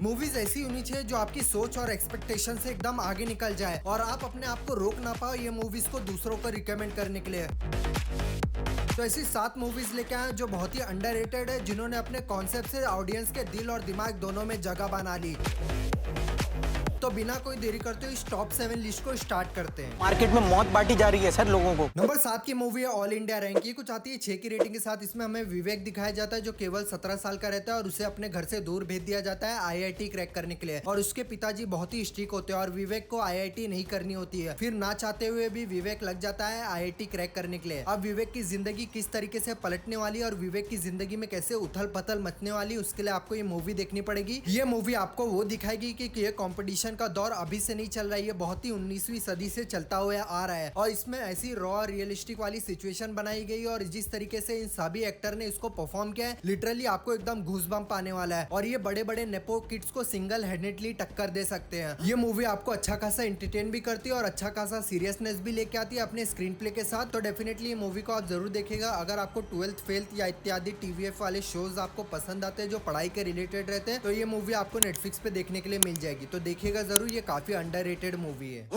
Movies ऐसी होनी चाहिए जो आपकी सोच और एक्सपेक्टेशन से एकदम आगे निकल जाए और आप अपने आप को रोक ना पाओ ये मूवीज को दूसरों को रिकमेंड करने के लिए। तो ऐसी 7 मूवीज लेके आए जो बहुत ही अंडररेटेड है, जिन्होंने अपने कॉन्सेप्ट से ऑडियंस के दिल और दिमाग दोनों में जगह बना ली। तो बिना कोई देरी करते हुए इस टॉप 7 लिस्ट को स्टार्ट करते हैं। मार्केट में मौत बांटी जा रही है सर लोगों को। नंबर 7 की मूवी है ऑल इंडिया रैंक। ये कुछ आती है 6 की रेटिंग के साथ। इसमें हमें विवेक दिखाया जाता है जो केवल 17 साल का रहता है और उसे अपने घर से दूर भेज दिया जाता है IIT क्रैक करने के लिए। और उसके पिताजी बहुत ही स्ट्रिक्ट होते हैं और विवेक को IIT नहीं करनी होती है। फिर ना चाहते हुए भी विवेक लग जाता है IIT क्रैक करने के लिए। अब विवेक की जिंदगी किस तरीके से पलटने वाली और विवेक की जिंदगी में कैसे उथल पथल मचने वाली, उसके लिए आपको ये मूवी देखनी पड़ेगी। ये मूवी आपको वो दिखाएगी कि ये कंपटीशन का दौर अभी से नहीं चल रहा है, ये बहुत ही 19वीं सदी से चलता हुआ आ रहा है। और इसमें ऐसी रॉ रियलिस्टिक वाली सिचुएशन बनाई गई और जिस तरीके से इन सभी एक्टर ने इसको परफॉर्म किया है, लिटरली आपको एकदम घूसबम्प आने वाला है। और ये बड़े बड़े नेपो किड्स को सिंगल हैंडेडली टक्कर दे सकते हैं। ये मूवी आपको अच्छा खासा एंटरटेन भी करती है और अच्छा खासा सीरियसनेस भी लेके आती है अपने स्क्रीन प्ले के साथ। तो डेफिनेटली ये मूवी को आप जरूर देखेगा। अगर आपको 12th फेल्थ या इत्यादि TVF वाले शोज आपको पसंद आते हैं जो पढ़ाई के रिलेटेड रहते हैं, तो ये मूवी आपको नेटफ्लिक्स पे देखने के लिए मिल जाएगी। तो देखिएगा जरूर, ये काफी अंडररेटेड मूवी है।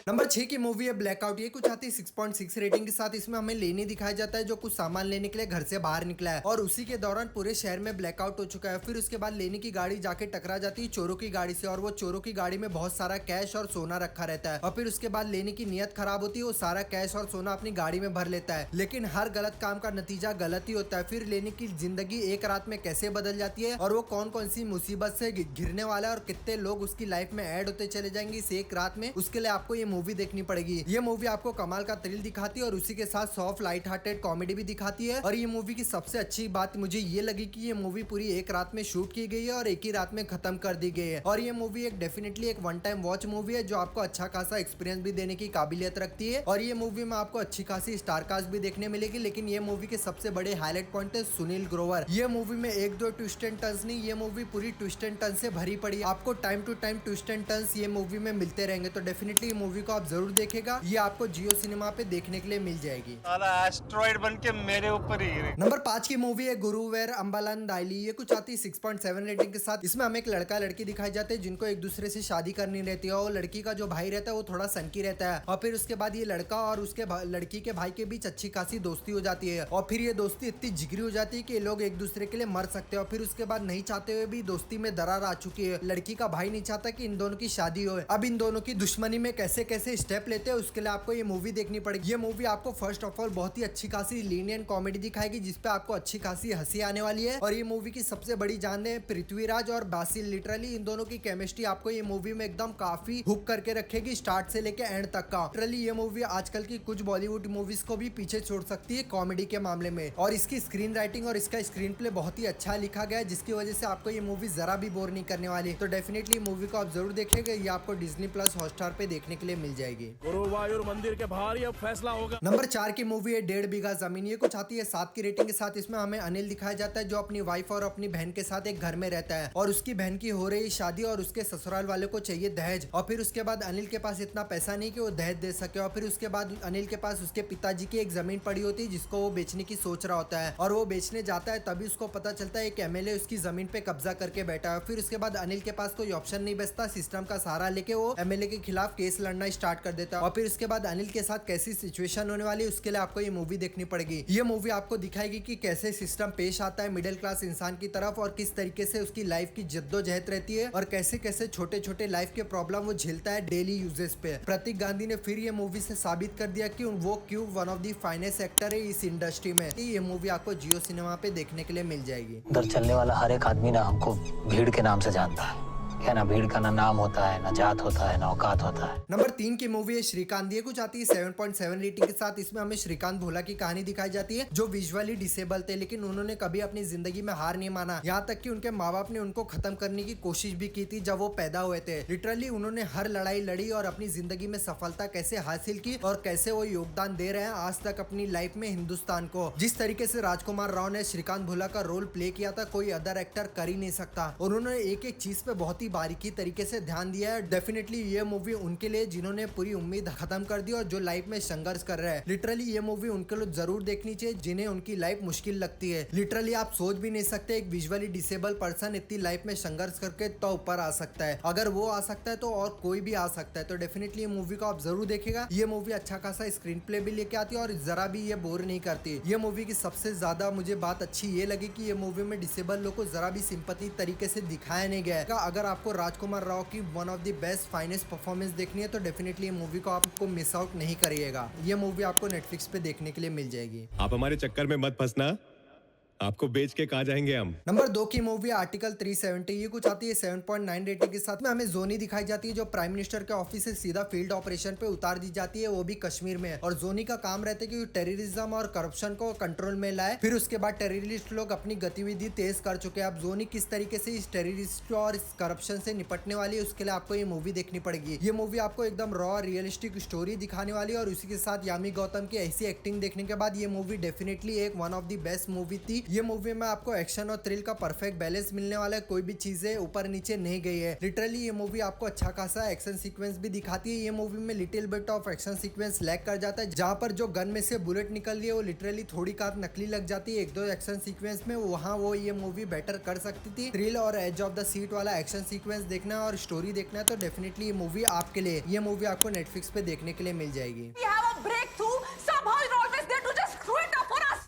नंबर 6 की मूवी है ब्लैकआउट। ये कुछ आती है 6.6 रेटिंग के साथ। इसमें हमें लेनी दिखाया जाता है जो कुछ सामान लेने के लिए घर से बाहर निकला है और उसी के दौरान पूरे शहर में ब्लैकआउट हो चुका है। फिर उसके बाद लेनी की गाड़ी जाके टकरा जाती है चोरों की गाड़ी से और वो चोरों की गाड़ी में बहुत सारा कैश और सोना रखा रहता है। और फिर उसके बाद लेनी की नियत खराब होती है, वो सारा कैश और सोना अपनी गाड़ी में भर लेता है। लेकिन हर गलत काम का नतीजा गलत ही होता है। फिर लेनी की जिंदगी एक रात में कैसे बदल जाती है और वो कौन कौन सी मुसीबत से घिरने वाला है और कितने लोग उसकी लाइफ में ऐड होते चले जाएंगे इस एक रात में, उसके लिए आपको ये मूवी देखनी पड़ेगी। ये मूवी आपको कमाल का थ्रिल दिखाती है और उसी के साथ सॉफ्ट लाइट हार्टेड कॉमेडी भी दिखाती है। और ये मूवी की सबसे अच्छी बात मुझे ये लगी कि ये मूवी पूरी एक रात में शूट की गई है और एक ही रात में खत्म कर दी गई है। और ये मूवी एक डेफिनेटली एक वन टाइम वॉच मूवी है जो आपको अच्छा खासा एक्सपीरियंस भी देने की काबिलियत रखती है। और ये मूवी में आपको अच्छी खासी स्टार कास्ट भी देखने मिलेगी। लेकिन ये मूवी के सबसे बड़े हाईलाइट पॉइंट है सुनील ग्रोवर। ये मूवी में एक दो ट्विस्ट एंड टर्न्स नहीं, ये मूवी पूरी ट्विस्ट एंड टर्न से भरी पड़ी। आपको time to time twist and turns ये मूवी में मिलते रहेंगे। तो डेफिनेटली ये मूवी को आप जरूर देखेगा। ये आपको जियो सिनेमा पे देखने के लिए मिल जाएगी। एस्ट्रॉइड बन के मेरे ऊपर ही गिरे। नंबर 5 की मूवी है गुरुवेर अंबालन दाइली। ये कुछ आती है 6.7 रेटिंग के साथ। इसमें हमें एक लड़का लड़की दिखाई जाते हैं जिनको एक दूसरे से शादी करनी रहती है और लड़की का जो भाई रहता है वो थोड़ा सनकी रहता है। और फिर उसके बाद ये लड़का और उसके लड़की के भाई के बीच अच्छी खासी दोस्ती हो जाती है और फिर ये दोस्ती इतनी जिगरी हो जाती है कि लोग एक दूसरे के लिए मर सकते हैं। और फिर उसके बाद नहीं चाहते हुए भी दोस्ती में दरार आ चुकी है। लड़की का भाई नहीं चाहता कि इन दोनों की शादी हो। अब इन दोनों की दुश्मनी में कैसे कैसे स्टेप लेते हैं उसके लिए आपको ये मूवी देखनी पड़ेगी। ये मूवी आपको फर्स्ट ऑफ ऑल बहुत ही अच्छी खासी लीनियंट कॉमेडी दिखाएगी जिसपे आपको अच्छी खासी हंसी आने वाली है। और ये मूवी की सबसे बड़ी जान है पृथ्वीराज और बासिल। लिटरली इन दोनों की केमिस्ट्री आपको ये मूवी में एकदम काफी हुक करके रखेगी स्टार्ट से लेके एंड तक का। लिटरली ये मूवी आजकल की कुछ बॉलीवुड मूवीज को भी पीछे छोड़ सकती है कॉमेडी के मामले में। और इसकी स्क्रीन राइटिंग और इसका स्क्रीन प्ले बहुत ही अच्छा लिखा गया है जिसकी वजह से आपको ये मूवी जरा भी बोर नहीं करने वाली। तो डेफिनेटली मूवी को आप जरूर देखेंगे। ये आपको डिज्नी प्लस हॉटस्टार पे देखने के लिए मिल जाएगी। गुरुवायूर मंदिर के बाहर ही अब फैसला होगा। नंबर 4 की मूवी है 1.5 बीघा जमीन। ये कुछ आती है 7 की रेटिंग के साथ। इसमें हमें अनिल दिखाया जाता है जो अपनी वाइफ और अपनी बहन के साथ एक घर में रहता है और उसकी बहन की हो रही शादी और उसके ससुराल वाले को चाहिए दहेज। और फिर उसके बाद अनिल के पास इतना पैसा नहीं कि वो दहेज दे सके। और फिर उसके बाद अनिल के पास उसके पिताजी की एक जमीन पड़ी होती है जिसको वो बेचने की सोच रहा होता है और वो बेचने जाता है तभी उसको पता चलता है एक MLA उसकी जमीन पे कब्जा करके बैठा है। फिर उसके बाद अनिल के पास कोई ऑप्शन नहीं बचता, सिस्टम का सहारा लेके वो MLA के खिलाफ केस लड़ना स्टार्ट कर देता है। और फिर उसके बाद अनिल के साथ कैसी सिचुएशन होने वाली है उसके लिए आपको ये मूवी देखनी पड़ेगी। ये मूवी आपको दिखाएगी कि कैसे सिस्टम पेश आता है मिडिल क्लास इंसान की तरफ और किस तरीके से उसकी लाइफ की जद्दोजहद रहती है और कैसे कैसे छोटे छोटे लाइफ के प्रॉब्लम वो झेलता है डेली यूजेस पे। प्रतीक गांधी ने फिर ये मूवी से साबित कर दिया कि वो क्यों one of the finest actor है इस इंडस्ट्री में। ये मूवी आपको जियो सिनेमा पे देखने के लिए मिल जाएगी। उधर चलने वाला हर एक आदमी ना हमको भीड़ के नाम से जानता है। क्या ना भीड़ का ना नाम होता है, ना जात होता है, ना औकात होता है। नंबर 3 की मूवी है श्रीकांत। ये कुछ आती है 7.7 रेटिंग के साथ। इसमें हमें श्रीकांत भोला की कहानी दिखाई जाती है जो विजुअली डिसेबल थे लेकिन उन्होंने कभी अपनी जिंदगी में हार नहीं माना। यहाँ तक कि उनके माँ बाप ने उनको खत्म करने की कोशिश भी की थी जब वो पैदा हुए थे। लिटरली उन्होंने हर लड़ाई लड़ी और अपनी जिंदगी में सफलता कैसे हासिल की और कैसे वो योगदान दे रहे हैं आज तक अपनी लाइफ में हिंदुस्तान को। जिस तरीके से राजकुमार राव ने श्रीकांत भोला का रोल प्ले किया था कोई अदर एक्टर कर ही नहीं सकता। और उन्होंने एक एक चीज पे बहुत ही बारीकी तरीके से ध्यान दिया है। डेफिनेटली ये मूवी उनके लिए जिन्होंने पूरी उम्मीद खत्म कर दी और जो लाइफ में संघर्ष कर रहे हैं। लिटरली ये मूवी उनके लिए जरूर देखनी चाहिए जिन्हें उनकी लाइफ मुश्किल लगती है। लिटरली आप सोच भी नहीं सकते एक विजुअली डिसेबल पर्सन इतनी लाइफ में संघर्ष करके तो ऊपर आ सकता है। अगर वो आ सकता है तो और कोई भी आ सकता है। तो डेफिनेटली ये मूवी को आप जरूर देखेगा। ये मूवी अच्छा खासा स्क्रीन प्ले भी लेके आती है और जरा भी ये बोर नहीं करती। ये मूवी की सबसे ज्यादा मुझे बात अच्छी ये लगी कि ये मूवी में डिसेबल लोग को जरा भी सिंपैथी तरीके से दिखाया नहीं गया है। अगर आपको राजकुमार राव की one of the best finest performance देखनी है तो डेफिनेटली ये मूवी को आपको मिस आउट नहीं करिएगा। ये मूवी आपको नेटफ्लिक्स पे देखने के लिए मिल जाएगी। आप हमारे चक्कर में मत फंसना, आपको बेच के कहाँ जाएंगे हम। नंबर 2 की मूवी आर्टिकल 370। ये कुछ आती है 7.9 रेटिंग के साथ में। हमें जोनी दिखाई जाती है जो प्राइम मिनिस्टर के ऑफिस से सीधा फील्ड ऑपरेशन पे उतार दी जाती है, वो भी कश्मीर में। और जोनी का काम रहता है कि टेररिज्म और करप्शन को कंट्रोल में लाए। फिर उसके बाद टेररिस्ट लोग अपनी गतिविधि तेज कर चुके हैं। अब जोनी किस तरीके से इस टेररिस्ट और इस करप्शन से निपटने वाली है उसके लिए आपको ये मूवी देखनी पड़ेगी। ये मूवी आपको एकदम रॉ रियलिस्टिक स्टोरी दिखाने वाली है और उसी के साथ यामी गौतम की ऐसी एक्टिंग देखने के बाद ये मूवी डेफिनेटली एक one of the best movie थी। ये मूवी में आपको एक्शन और थ्रिल का परफेक्ट बैलेंस मिलने वाला है। कोई भी चीजें ऊपर नीचे नहीं गई है। लिटरली ये मूवी आपको अच्छा खासा एक्शन सीक्वेंस भी दिखाती है। ये मूवी में little bit of action sequence lag कर जाता है, जहाँ पर जो गन में से बुलेट निकल रही है वो लिटरली थोड़ी काट नकली लग जाती है एक दो एक्शन सीक्वेंस में। वहाँ वो ये मूवी बेटर कर सकती थी। थ्रिल और एज ऑफ द सीट वाला एक्शन सीक्वेंस देखना है और स्टोरी देखना है तो डेफिनेटली ये मूवी आपके लिए। ये मूवी आपको नेटफ्लिक्स पे देखने के लिए मिल जाएगी।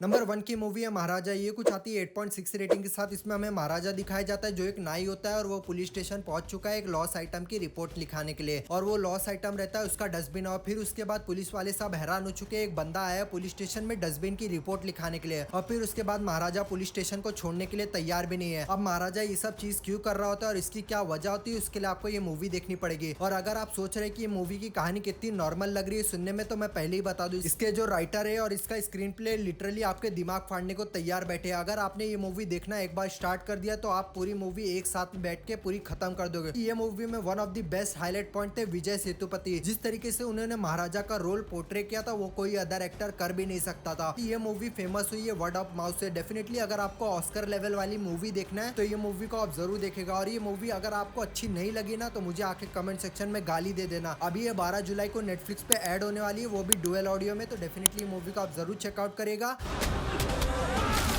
नंबर 1 की मूवी है महाराजा। ये कुछ आती है 8.6 रेटिंग के साथ। इसमें हमें महाराजा दिखाया जाता है जो एक नाई होता है और वो पुलिस स्टेशन पहुंच चुका है एक लॉस आइटम की रिपोर्ट लिखाने के लिए। और वो लॉस आइटम रहता है उसका डस्टबिन। और फिर उसके बाद पुलिस वाले सब हैरान हो चुके हैं। एक बंदा आया पुलिस स्टेशन में डस्टबिन की रिपोर्ट लिखाने के लिए। और फिर उसके बाद महाराजा पुलिस स्टेशन को छोड़ने के लिए तैयार भी नहीं है। अब महाराजा ये सब चीज क्यों कर रहा होता है और इसकी क्या वजह होती है उसके लिए आपको ये मूवी देखनी पड़ेगी। और अगर आप सोच रहे कि ये मूवी की कहानी कितनी नॉर्मल लग रही है सुनने में तो मैं पहले ही बता दूं इसके जो राइटर है और इसका स्क्रीन प्ले लिटरली आपके दिमाग फाड़ने को तैयार बैठे। अगर आपने ये मूवी देखना एक बार स्टार्ट कर दिया तो आप पूरी मूवी एक साथ बैठ के पूरी खत्म कर दोगे। ये मूवी में one of the best highlight point थे विजय सेतुपति। जिस तरीके से उन्होंने महाराजा का रोल पोर्ट्रे किया था वो कोई अदर एक्टर कर भी नहीं सकता था। ये मूवी फेमस हुई है वर्ड ऑफ माउथ से। डेफिनेटली अगर आपको ऑस्कर लेवल वाली मूवी देखना है तो ये मूवी को आप जरूर देखेगा। और ये मूवी अगर आपको अच्छी नहीं लगी ना तो मुझे आके कमेंट सेक्शन में गाली दे देना। अभी ये 12 जुलाई को नेटफ्लिक्स पे ऐड होने वाली है, वो भी डुअल ऑडियो में। तो डेफिनेटली मूवी को आप जरूर चेकआउट करेगा।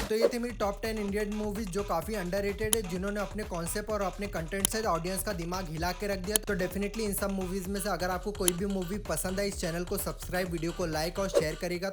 तो ये थी मेरी टॉप 10 इंडियन मूवीज जो काफी अंडररेटेड है, जिन्होंने अपने कॉन्सेप्ट और अपने कंटेंट से ऑडियंस का दिमाग हिला के रख दिया। तो डेफिनेटली इन सब मूवीज में से अगर आपको कोई भी मूवी पसंद है इस चैनल को सब्सक्राइब, वीडियो को लाइक और शेयर करेगा